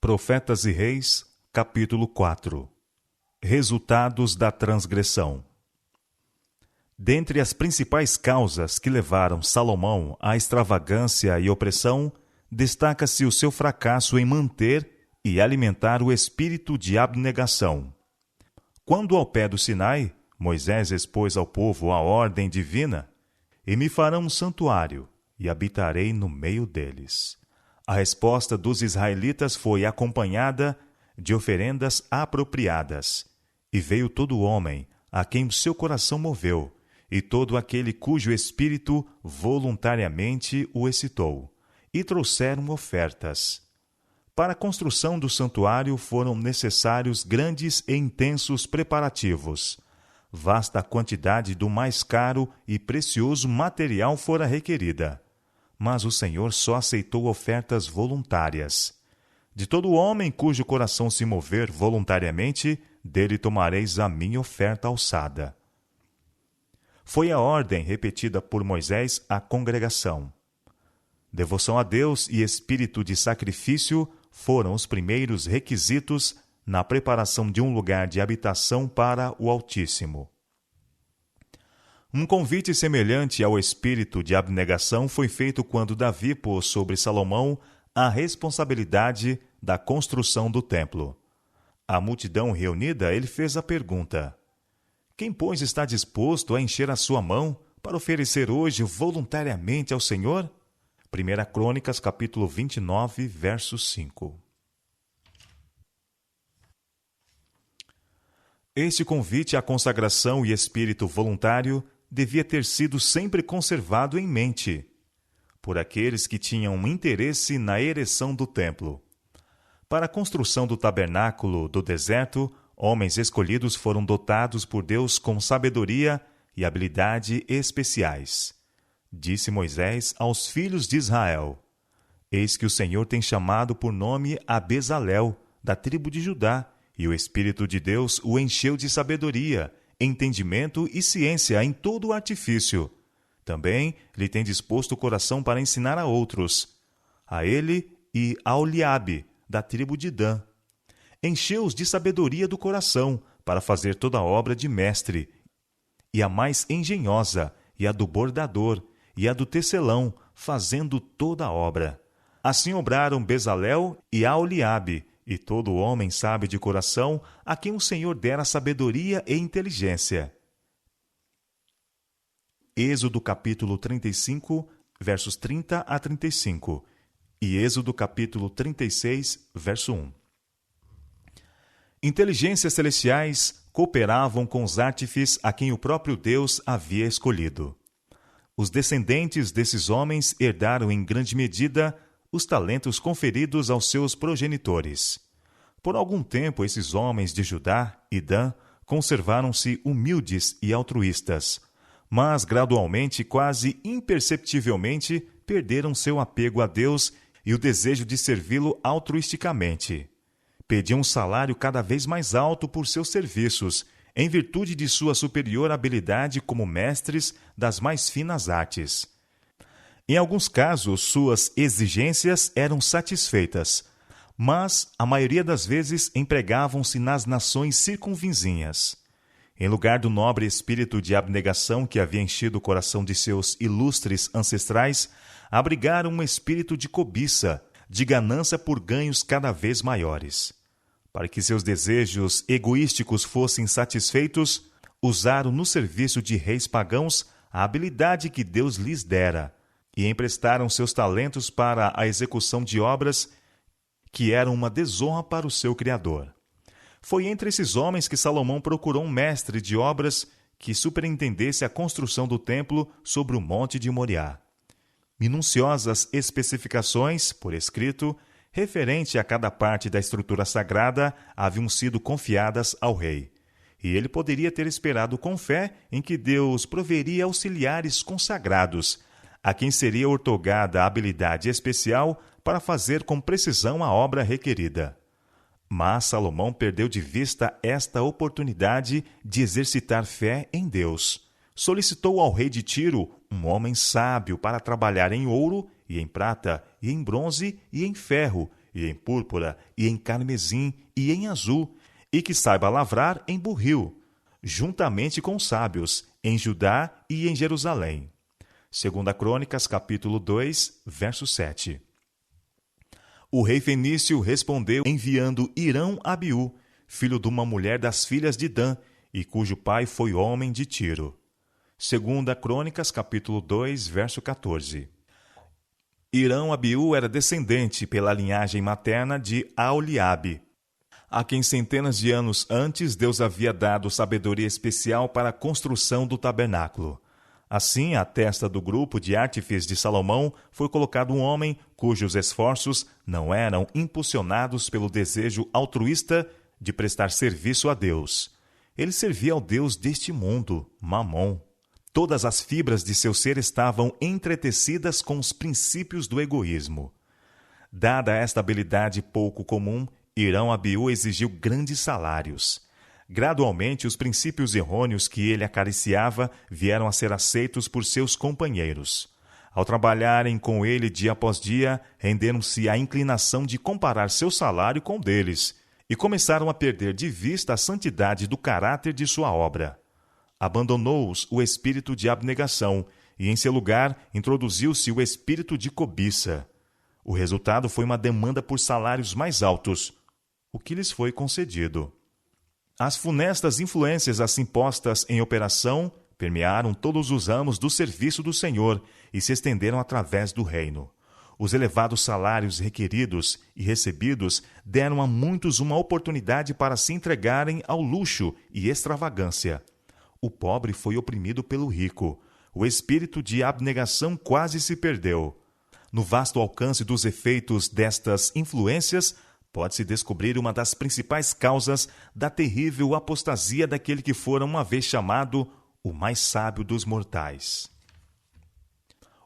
Profetas e Reis, capítulo 4. Resultados da transgressão. Dentre as principais causas que levaram Salomão à extravagância e opressão, destaca-se o seu fracasso em manter e alimentar o espírito de abnegação. Quando ao pé do Sinai, Moisés expôs ao povo a ordem divina: "E me farão um santuário, e habitarei no meio deles." A resposta dos israelitas foi acompanhada de oferendas apropriadas. E veio todo homem a quem o seu coração moveu, e todo aquele cujo espírito voluntariamente o excitou, e trouxeram ofertas. Para a construção do santuário foram necessários grandes e intensos preparativos. Vasta quantidade do mais caro e precioso material fora requerida. Mas o Senhor só aceitou ofertas voluntárias. De todo homem cujo coração se mover voluntariamente, dele tomareis a minha oferta alçada. Foi a ordem repetida por Moisés à congregação. Devoção a Deus e espírito de sacrifício foram os primeiros requisitos na preparação de um lugar de habitação para o Altíssimo. Um convite semelhante ao espírito de abnegação foi feito quando Davi pôs sobre Salomão a responsabilidade da construção do templo. À multidão reunida, ele fez a pergunta: "Quem, pois, está disposto a encher a sua mão para oferecer hoje voluntariamente ao Senhor?" 1 Crônicas, capítulo 29, verso 5. Este convite à consagração e espírito voluntário devia ter sido sempre conservado em mente por aqueles que tinham interesse na ereção do templo. Para a construção do tabernáculo do deserto, homens escolhidos foram dotados por Deus com sabedoria e habilidade especiais. Disse Moisés aos filhos de Israel: "Eis que o Senhor tem chamado por nome a Bezalel, da tribo de Judá, e o Espírito de Deus o encheu de sabedoria, entendimento e ciência em todo o artifício. Também lhe tem disposto o coração para ensinar a outros. A ele e a Oliabe, da tribo de Dan. Encheu-os de sabedoria do coração, para fazer toda a obra de mestre, e a mais engenhosa, e a do bordador, e a do tecelão, fazendo toda a obra. Assim obraram Bezalel e Aholiabe, e todo homem sábio de coração, a quem o Senhor dera sabedoria e inteligência." Êxodo capítulo 35, versos 30 a 35, e Êxodo capítulo 36, verso 1. Inteligências celestiais cooperavam com os artífices a quem o próprio Deus havia escolhido. Os descendentes desses homens herdaram em grande medida os talentos conferidos aos seus progenitores. Por algum tempo, esses homens de Judá e Dan conservaram-se humildes e altruístas, mas gradualmente, quase imperceptivelmente, perderam seu apego a Deus e o desejo de servi-lo altruisticamente. Pediam um salário cada vez mais alto por seus serviços, em virtude de sua superior habilidade como mestres das mais finas artes. Em alguns casos, suas exigências eram satisfeitas, mas a maioria das vezes empregavam-se nas nações circunvizinhas. Em lugar do nobre espírito de abnegação que havia enchido o coração de seus ilustres ancestrais, abrigaram um espírito de cobiça, de ganância por ganhos cada vez maiores. Para que seus desejos egoísticos fossem satisfeitos, usaram no serviço de reis pagãos a habilidade que Deus lhes dera, e emprestaram seus talentos para a execução de obras que eram uma desonra para o seu Criador. Foi entre esses homens que Salomão procurou um mestre de obras que superintendesse a construção do templo sobre o monte de Moriá. Minuciosas especificações, por escrito, referente a cada parte da estrutura sagrada, haviam sido confiadas ao rei. E ele poderia ter esperado com fé em que Deus proveria auxiliares consagrados, a quem seria outorgada a habilidade especial para fazer com precisão a obra requerida. Mas Salomão perdeu de vista esta oportunidade de exercitar fé em Deus. Solicitou ao rei de Tiro um homem sábio para trabalhar em ouro e em prata, e em bronze e em ferro, e em púrpura, e em carmesim, e em azul, e que saiba lavrar em burril, juntamente com os sábios, em Judá e em Jerusalém. 2 Crônicas, capítulo 2, verso 7. O rei fenício respondeu enviando Irão-Abiú, filho de uma mulher das filhas de Dan, e cujo pai foi homem de Tiro. 2 Crônicas, capítulo 2, verso 14. Irão-Abiú era descendente pela linhagem materna de Aholiabe, a quem centenas de anos antes Deus havia dado sabedoria especial para a construção do tabernáculo. Assim, à testa do grupo de artífices de Salomão foi colocado um homem cujos esforços não eram impulsionados pelo desejo altruísta de prestar serviço a Deus. Ele servia ao Deus deste mundo, Mamon. Todas as fibras de seu ser estavam entretecidas com os princípios do egoísmo. Dada esta habilidade pouco comum, Irão-Abiú exigiu grandes salários. Gradualmente, os princípios errôneos que ele acariciava vieram a ser aceitos por seus companheiros. Ao trabalharem com ele dia após dia, renderam-se à inclinação de comparar seu salário com o deles e começaram a perder de vista a santidade do caráter de sua obra. Abandonou-os o espírito de abnegação e, em seu lugar, introduziu-se o espírito de cobiça. O resultado foi uma demanda por salários mais altos, o que lhes foi concedido. As funestas influências assim postas em operação permearam todos os ramos do serviço do Senhor e se estenderam através do reino. Os elevados salários requeridos e recebidos deram a muitos uma oportunidade para se entregarem ao luxo e extravagância. O pobre foi oprimido pelo rico. O espírito de abnegação quase se perdeu. No vasto alcance dos efeitos destas influências, pode-se descobrir uma das principais causas da terrível apostasia daquele que fora uma vez chamado o mais sábio dos mortais.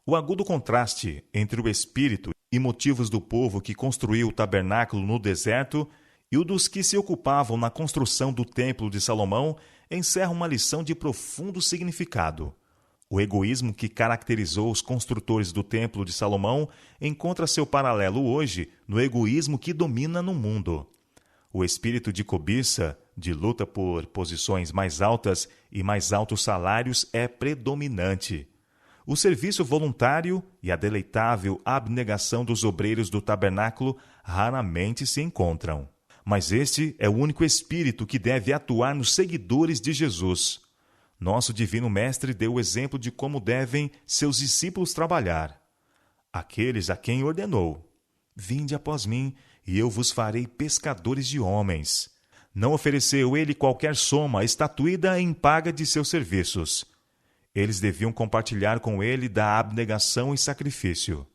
O agudo contraste entre o espírito e motivos do povo que construiu o tabernáculo no deserto e o dos que se ocupavam na construção do templo de Salomão encerra uma lição de profundo significado. O egoísmo que caracterizou os construtores do Templo de Salomão encontra seu paralelo hoje no egoísmo que domina no mundo. O espírito de cobiça, de luta por posições mais altas e mais altos salários é predominante. O serviço voluntário e a deleitável abnegação dos obreiros do tabernáculo raramente se encontram. Mas este é o único espírito que deve atuar nos seguidores de Jesus. Nosso Divino Mestre deu o exemplo de como devem seus discípulos trabalhar. Aqueles a quem ordenou: vinde após mim, e eu vos farei pescadores de homens. Não ofereceu ele qualquer soma estatuída em paga de seus serviços. Eles deviam compartilhar com ele da abnegação e sacrifício.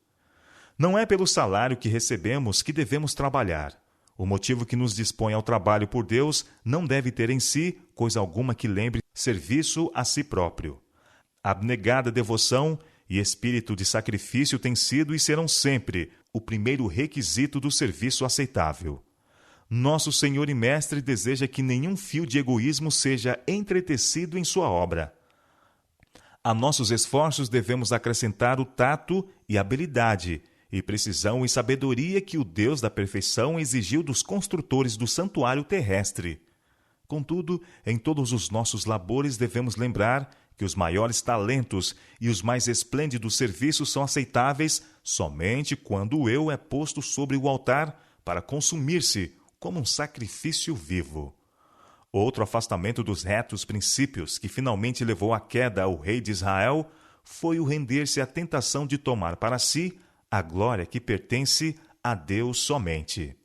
Não é pelo salário que recebemos que devemos trabalhar. O motivo que nos dispõe ao trabalho por Deus não deve ter em si coisa alguma que lembre serviço a si próprio. Abnegada devoção e espírito de sacrifício têm sido e serão sempre o primeiro requisito do serviço aceitável. Nosso Senhor e Mestre deseja que nenhum fio de egoísmo seja entretecido em sua obra. A nossos esforços devemos acrescentar o tato e habilidade, e precisão e sabedoria que o Deus da perfeição exigiu dos construtores do santuário terrestre. Contudo, em todos os nossos labores devemos lembrar que os maiores talentos e os mais esplêndidos serviços são aceitáveis somente quando o eu é posto sobre o altar para consumir-se como um sacrifício vivo. Outro afastamento dos retos princípios que finalmente levou à queda ao rei de Israel foi o render-se à tentação de tomar para si a glória que pertence a Deus somente.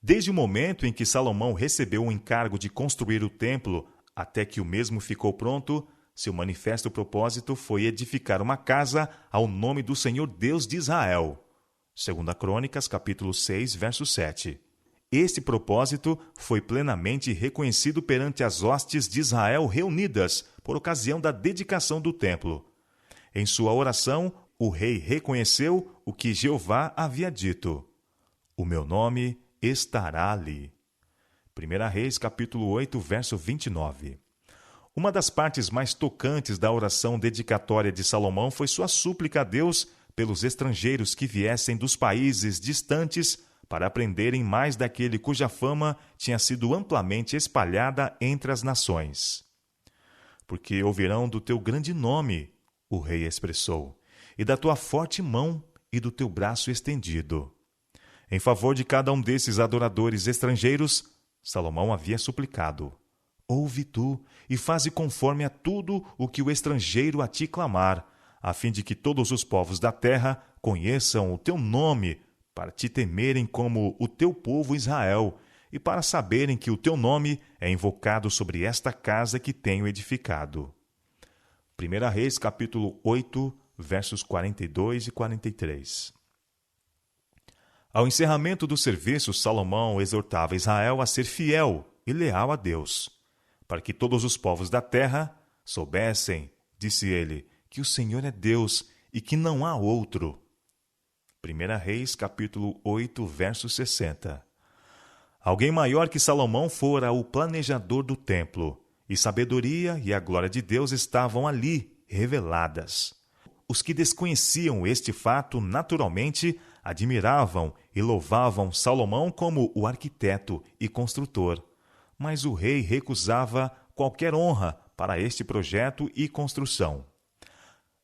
Desde o momento em que Salomão recebeu o encargo de construir o templo até que o mesmo ficou pronto, seu manifesto propósito foi edificar uma casa ao nome do Senhor Deus de Israel. 2 Crônicas, capítulo 6, verso 7. Este propósito foi plenamente reconhecido perante as hostes de Israel reunidas por ocasião da dedicação do templo. Em sua oração, o rei reconheceu o que Jeová havia dito: o meu nome estará ali. 1 Reis, capítulo 8, verso 29. Uma das partes mais tocantes da oração dedicatória de Salomão foi sua súplica a Deus pelos estrangeiros que viessem dos países distantes para aprenderem mais daquele cuja fama tinha sido amplamente espalhada entre as nações. Porque ouvirão do teu grande nome, o rei expressou, e da tua forte mão e do teu braço estendido. Em favor de cada um desses adoradores estrangeiros, Salomão havia suplicado: ouve tu e faze conforme a tudo o que o estrangeiro a ti clamar, a fim de que todos os povos da terra conheçam o teu nome, para te temerem como o teu povo Israel, e para saberem que o teu nome é invocado sobre esta casa que tenho edificado. 1 Reis, capítulo 8, versos 42 e 43. Ao encerramento do serviço, Salomão exortava Israel a ser fiel e leal a Deus, para que todos os povos da terra soubessem, disse ele, que o Senhor é Deus e que não há outro. 1 Reis, capítulo 8, verso 60. Alguém maior que Salomão fora o planejador do templo, e sabedoria e a glória de Deus estavam ali reveladas. Os que desconheciam este fato naturalmente admiravam e louvavam Salomão como o arquiteto e construtor, mas o rei recusava qualquer honra para este projeto e construção.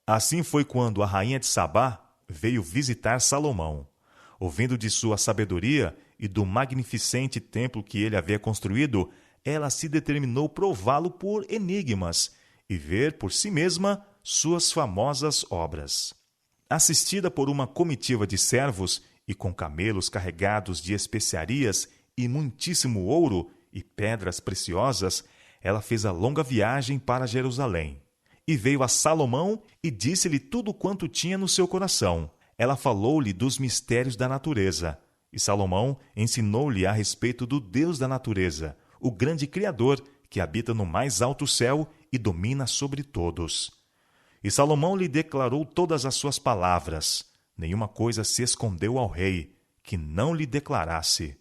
Assim foi quando a rainha de Sabá veio visitar Salomão. Ouvindo de sua sabedoria e do magnificente templo que ele havia construído, ela se determinou prová-lo por enigmas e ver por si mesma suas famosas obras. Assistida por uma comitiva de servos e com camelos carregados de especiarias e muitíssimo ouro e pedras preciosas, ela fez a longa viagem para Jerusalém. E veio a Salomão e disse-lhe tudo quanto tinha no seu coração. Ela falou-lhe dos mistérios da natureza. E Salomão ensinou-lhe a respeito do Deus da natureza, o grande Criador, que habita no mais alto céu e domina sobre todos. E Salomão lhe declarou todas as suas palavras. Nenhuma coisa se escondeu ao rei, que não lhe declarasse.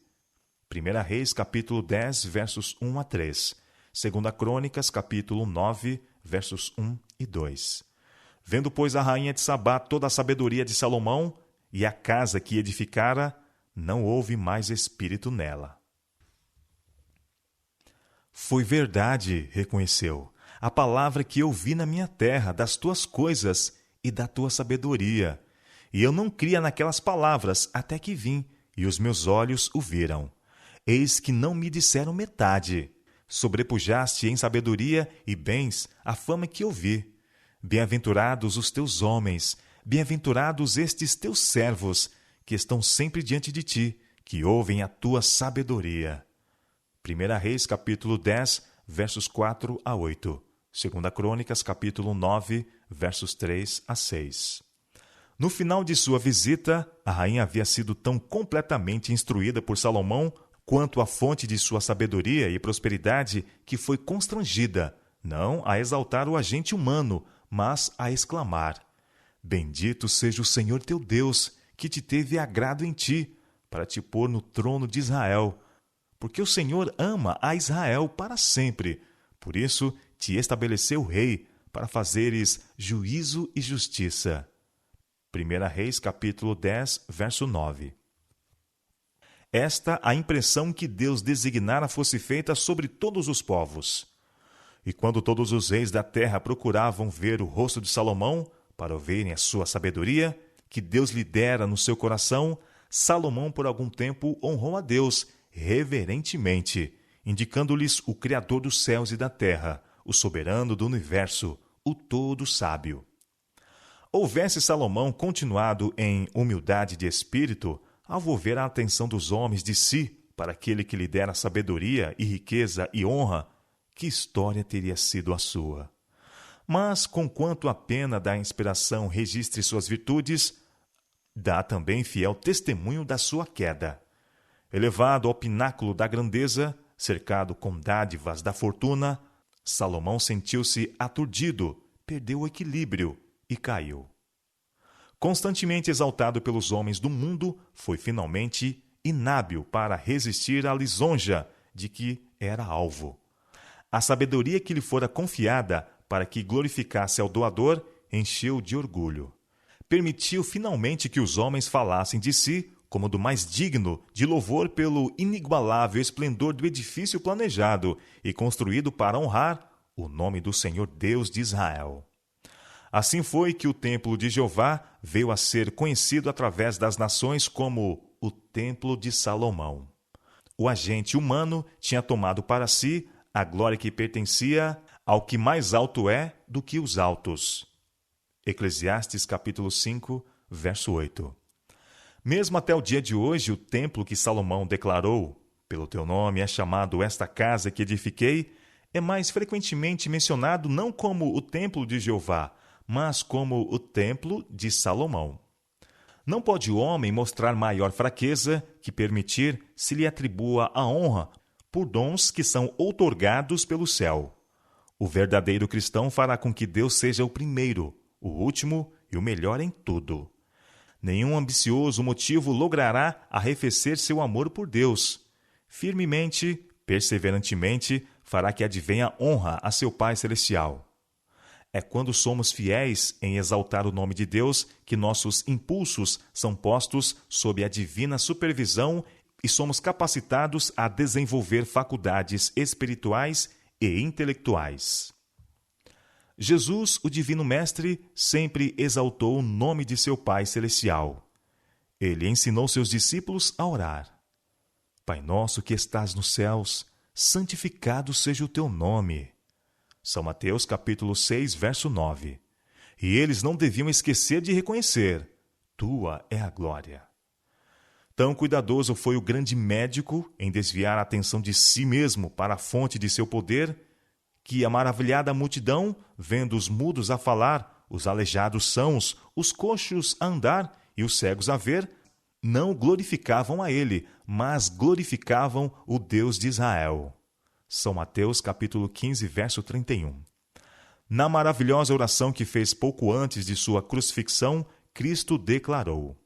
1 Reis, capítulo 10, versos 1 a 3. 2 Crônicas, capítulo 9, versos 1 e 2. Vendo, pois, a rainha de Sabá toda a sabedoria de Salomão e a casa que edificara, não houve mais espírito nela. Foi verdade, reconheceu, a palavra que eu vi na minha terra das tuas coisas e da tua sabedoria. E eu não cria naquelas palavras até que vim, e os meus olhos o viram. Eis que não me disseram metade. Sobrepujaste em sabedoria e bens a fama que eu vi. Bem-aventurados os teus homens, bem-aventurados estes teus servos, que estão sempre diante de ti, que ouvem a tua sabedoria. 1 Reis, capítulo 10, versos 4 a 8. 2 Crônicas, capítulo 9, versos 3 a 6. No final de sua visita, a rainha havia sido tão completamente instruída por Salomão quanto a fonte de sua sabedoria e prosperidade que foi constrangida, não a exaltar o agente humano, mas a exclamar: Bendito seja o Senhor teu Deus, que te teve agrado em ti, para te pôr no trono de Israel. Porque o Senhor ama a Israel para sempre. Por isso te estabeleceu rei, para fazeres juízo e justiça. 1 Reis, capítulo 10, verso 9. Esta a impressão que Deus designara fosse feita sobre todos os povos. E quando todos os reis da terra procuravam ver o rosto de Salomão, para ouvirem a sua sabedoria, que Deus lhe dera no seu coração, Salomão por algum tempo honrou a Deus reverentemente, indicando-lhes o Criador dos céus e da terra, o soberano do universo, o todo sábio. Houvesse Salomão continuado em humildade de espírito, ao volver a atenção dos homens de si para aquele que lhe dera sabedoria e riqueza e honra, que história teria sido a sua? Mas, conquanto a pena da inspiração registre suas virtudes, dá também fiel testemunho da sua queda. Elevado ao pináculo da grandeza, cercado com dádivas da fortuna, Salomão sentiu-se aturdido, perdeu o equilíbrio e caiu. Constantemente exaltado pelos homens do mundo, foi finalmente inábil para resistir à lisonja de que era alvo. A sabedoria que lhe fora confiada para que glorificasse ao doador encheu de orgulho. Permitiu finalmente que os homens falassem de si como do mais digno de louvor pelo inigualável esplendor do edifício planejado e construído para honrar o nome do Senhor Deus de Israel. Assim foi que o templo de Jeová veio a ser conhecido através das nações como o Templo de Salomão. O agente humano tinha tomado para si a glória que pertencia ao que mais alto é do que os altos. Eclesiastes capítulo 5, verso 8. Mesmo até o dia de hoje, o templo que Salomão declarou, pelo teu nome é chamado esta casa que edifiquei, é mais frequentemente mencionado não como o templo de Jeová, mas como o templo de Salomão. Não pode o homem mostrar maior fraqueza que permitir se lhe atribua a honra por dons que são outorgados pelo céu. O verdadeiro cristão fará com que Deus seja o primeiro, o último e o melhor em tudo. Nenhum ambicioso motivo logrará arrefecer seu amor por Deus. Firmemente, perseverantemente, fará que advenha honra a seu Pai Celestial. É quando somos fiéis em exaltar o nome de Deus que nossos impulsos são postos sob a divina supervisão e somos capacitados a desenvolver faculdades espirituais e intelectuais. Jesus, o Divino Mestre, sempre exaltou o nome de seu Pai Celestial. Ele ensinou seus discípulos a orar. Pai nosso que estás nos céus, santificado seja o teu nome. São Mateus capítulo 6, verso 9. E eles não deviam esquecer de reconhecer: tua é a glória. Tão cuidadoso foi o grande médico em desviar a atenção de si mesmo para a fonte de seu poder, que a maravilhada multidão, vendo os mudos a falar, os aleijados sãos, os coxos a andar e os cegos a ver, não glorificavam a ele, mas glorificavam o Deus de Israel. São Mateus capítulo 15, verso 31. Na maravilhosa oração que fez pouco antes de sua crucifixão, Cristo declarou: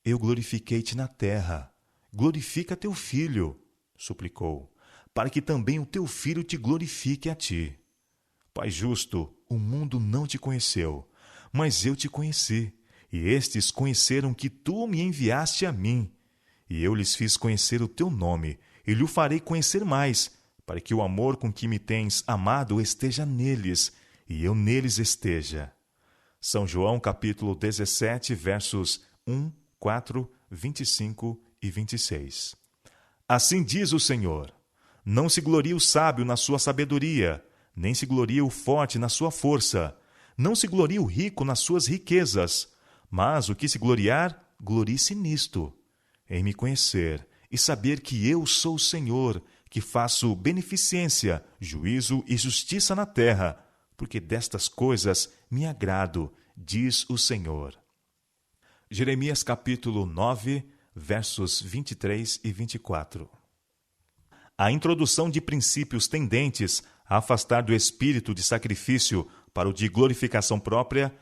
Eu glorifiquei-te na terra, glorifica teu filho, suplicou, para que também o teu filho te glorifique a ti. Pai justo, o mundo não te conheceu, mas eu te conheci, e estes conheceram que tu me enviaste a mim. E eu lhes fiz conhecer o teu nome, e lhe o farei conhecer mais, para que o amor com que me tens amado esteja neles, e eu neles esteja. São João capítulo 17, versos 1, 4, 25 e 26. Assim diz o Senhor: não se glorie o sábio na sua sabedoria, nem se glorie o forte na sua força, não se glorie o rico nas suas riquezas, mas o que se gloriar, glorie-se nisto, em me conhecer e saber que eu sou o Senhor, que faço beneficência, juízo e justiça na terra, porque destas coisas me agrado, diz o Senhor. Jeremias capítulo 9, versos 23 e 24. A introdução de princípios tendentes a afastar do espírito de sacrifício para o de glorificação própria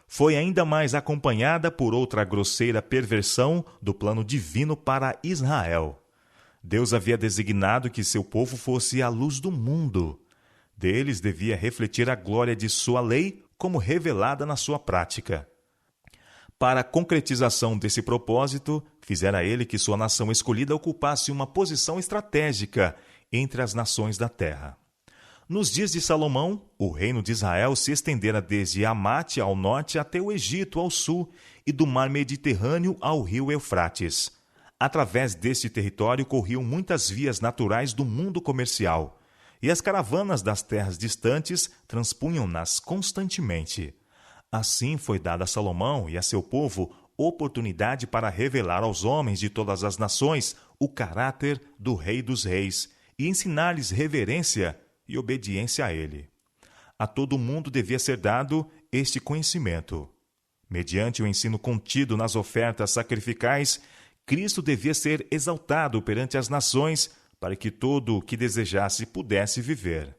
foi ainda mais acompanhada por outra grosseira perversão do plano divino para Israel. Deus havia designado que seu povo fosse a luz do mundo. Deles devia refletir a glória de sua lei como revelada na sua prática. Para a concretização desse propósito, fizera ele que sua nação escolhida ocupasse uma posição estratégica entre as nações da terra. Nos dias de Salomão, o reino de Israel se estendera desde Amate ao norte até o Egito ao sul e do mar Mediterrâneo ao rio Eufrates. Através deste território corriam muitas vias naturais do mundo comercial, e as caravanas das terras distantes transpunham-nas constantemente. Assim foi dada a Salomão e a seu povo oportunidade para revelar aos homens de todas as nações o caráter do Rei dos Reis e ensinar-lhes reverência e obediência a ele. A todo mundo devia ser dado este conhecimento. Mediante o ensino contido nas ofertas sacrificais, Cristo devia ser exaltado perante as nações para que todo o que desejasse pudesse viver.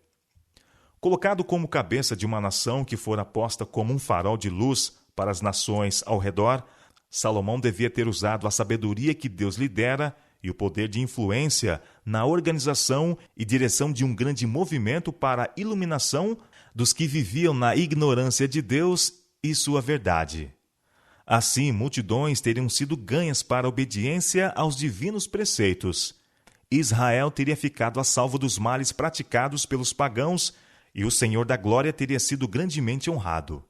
Colocado como cabeça de uma nação que fora posta como um farol de luz para as nações ao redor, Salomão devia ter usado a sabedoria que Deus lhe dera e o poder de influência na organização e direção de um grande movimento para a iluminação dos que viviam na ignorância de Deus e sua verdade. Assim, multidões teriam sido ganhas para a obediência aos divinos preceitos. Israel teria ficado a salvo dos males praticados pelos pagãos e o Senhor da Glória teria sido grandemente honrado.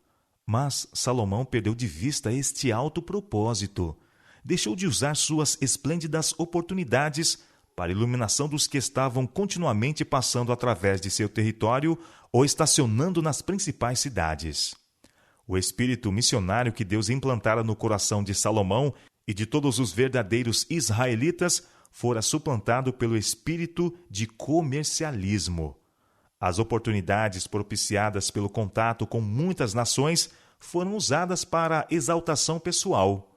Mas Salomão perdeu de vista este alto propósito. Deixou de usar suas esplêndidas oportunidades para a iluminação dos que estavam continuamente passando através de seu território ou estacionando nas principais cidades. O espírito missionário que Deus implantara no coração de Salomão e de todos os verdadeiros israelitas fora suplantado pelo espírito de comercialismo. As oportunidades propiciadas pelo contato com muitas nações foram usadas para exaltação pessoal.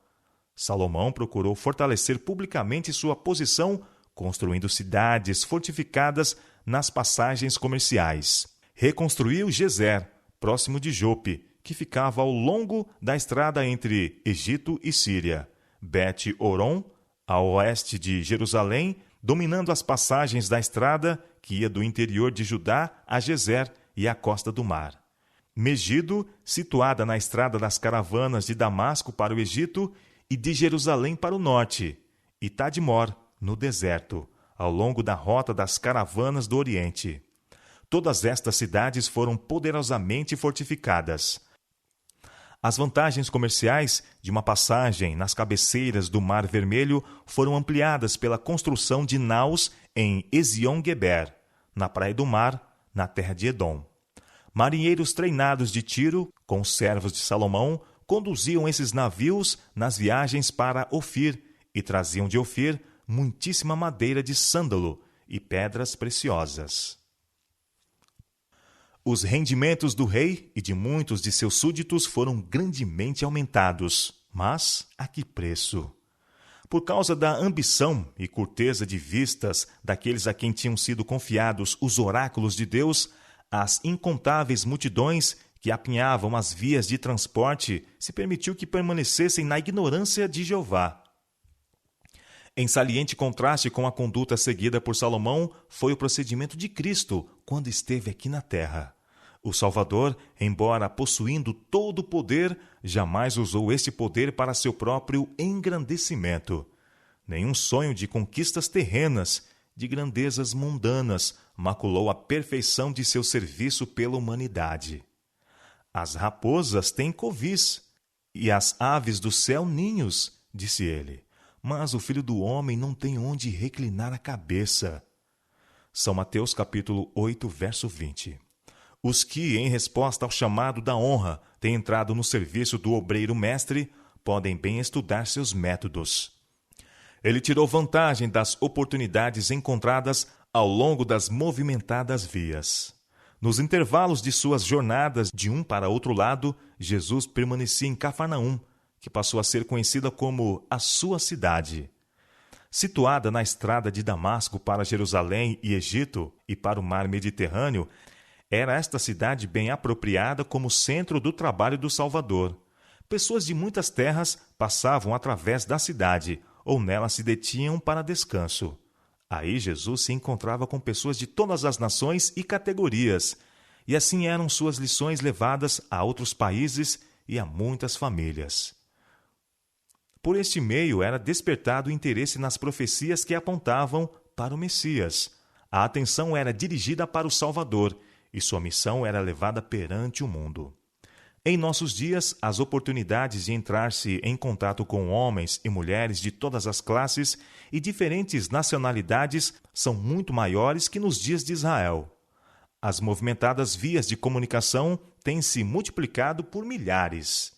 Salomão procurou fortalecer publicamente sua posição, construindo cidades fortificadas nas passagens comerciais. Reconstruiu Gezer, próximo de Jope, que ficava ao longo da estrada entre Egito e Síria, Bet-Horon, a oeste de Jerusalém, dominando as passagens da estrada que ia do interior de Judá a Gezer e a costa do mar. Megido, situada na estrada das caravanas de Damasco para o Egito e de Jerusalém para o norte, e Tadmor, no deserto, ao longo da rota das caravanas do Oriente. Todas estas cidades foram poderosamente fortificadas. As vantagens comerciais de uma passagem nas cabeceiras do Mar Vermelho foram ampliadas pela construção de naus em Ezion-Geber, na Praia do Mar, na terra de Edom. Marinheiros treinados de Tiro, com os servos de Salomão, conduziam esses navios nas viagens para Ofir e traziam de Ofir muitíssima madeira de sândalo e pedras preciosas. Os rendimentos do rei e de muitos de seus súditos foram grandemente aumentados, mas a que preço? Por causa da ambição e curteza de vistas daqueles a quem tinham sido confiados os oráculos de Deus, as incontáveis multidões que apinhavam as vias de transporte se permitiu que permanecessem na ignorância de Jeová. Em saliente contraste com a conduta seguida por Salomão foi o procedimento de Cristo quando esteve aqui na terra. O Salvador, embora possuindo todo o poder, jamais usou este poder para seu próprio engrandecimento. Nenhum sonho de conquistas terrenas, de grandezas mundanas, maculou a perfeição de seu serviço pela humanidade. As raposas têm covis, e as aves do céu ninhos, disse ele. Mas o Filho do Homem não tem onde reclinar a cabeça. São Mateus capítulo 8, verso 20. Os que, em resposta ao chamado da honra, têm entrado no serviço do obreiro mestre, podem bem estudar seus métodos. Ele tirou vantagem das oportunidades encontradas ao longo das movimentadas vias. Nos intervalos de suas jornadas de um para outro lado, Jesus permanecia em Cafarnaum, que passou a ser conhecida como a sua cidade. Situada na estrada de Damasco para Jerusalém e Egito e para o mar Mediterrâneo, era esta cidade bem apropriada como centro do trabalho do Salvador. Pessoas de muitas terras passavam através da cidade, ou nela se detinham para descanso. Aí Jesus se encontrava com pessoas de todas as nações e categorias, e assim eram suas lições levadas a outros países e a muitas famílias. Por este meio era despertado o interesse nas profecias que apontavam para o Messias. A atenção era dirigida para o Salvador, e sua missão era levada perante o mundo. Em nossos dias, as oportunidades de entrar-se em contato com homens e mulheres de todas as classes e diferentes nacionalidades são muito maiores que nos dias de Israel. As movimentadas vias de comunicação têm se multiplicado por milhares.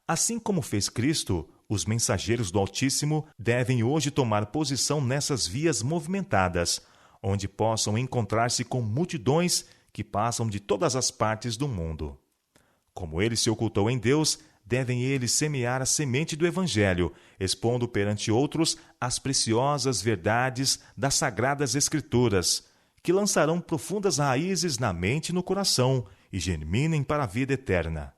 Assim como fez Cristo, os mensageiros do Altíssimo devem hoje tomar posição nessas vias movimentadas, onde possam encontrar-se com multidões que passam de todas as partes do mundo. Como ele se ocultou em Deus, devem eles semear a semente do Evangelho, expondo perante outros as preciosas verdades das Sagradas Escrituras, que lançarão profundas raízes na mente e no coração e germinem para a vida eterna.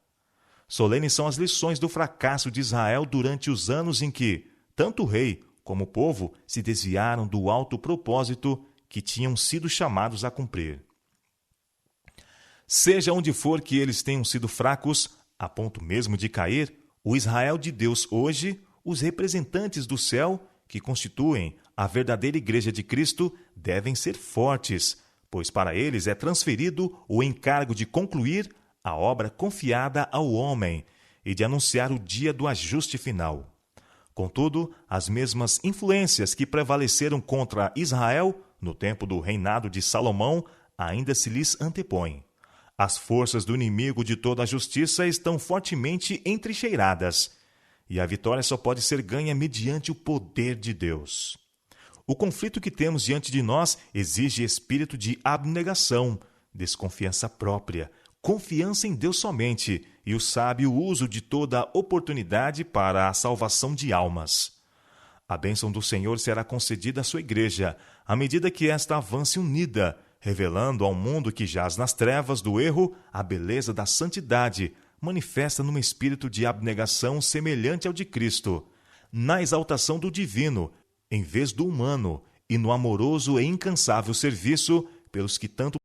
Solenes são as lições do fracasso de Israel durante os anos em que, tanto o rei como o povo se desviaram do alto propósito que tinham sido chamados a cumprir. Seja onde for que eles tenham sido fracos, a ponto mesmo de cair, O Israel de Deus hoje, os representantes do céu, que constituem a verdadeira Igreja de Cristo, devem ser fortes, pois para eles é transferido o encargo de concluir a obra confiada ao homem e de anunciar o dia do ajuste final. Contudo, as mesmas influências que prevaleceram contra Israel no tempo do reinado de Salomão ainda se lhes antepõem. As forças do inimigo de toda a justiça estão fortemente entrincheiradas, e a vitória só pode ser ganha mediante o poder de Deus. O conflito que temos diante de nós exige espírito de abnegação, desconfiança própria, confiança em Deus somente e o sábio uso de toda oportunidade para a salvação de almas. A bênção do Senhor será concedida à sua igreja, à medida que esta avance unida, revelando ao mundo que jaz nas trevas do erro a beleza da santidade, manifesta num espírito de abnegação semelhante ao de Cristo, na exaltação do divino, em vez do humano, e no amoroso e incansável serviço pelos que tanto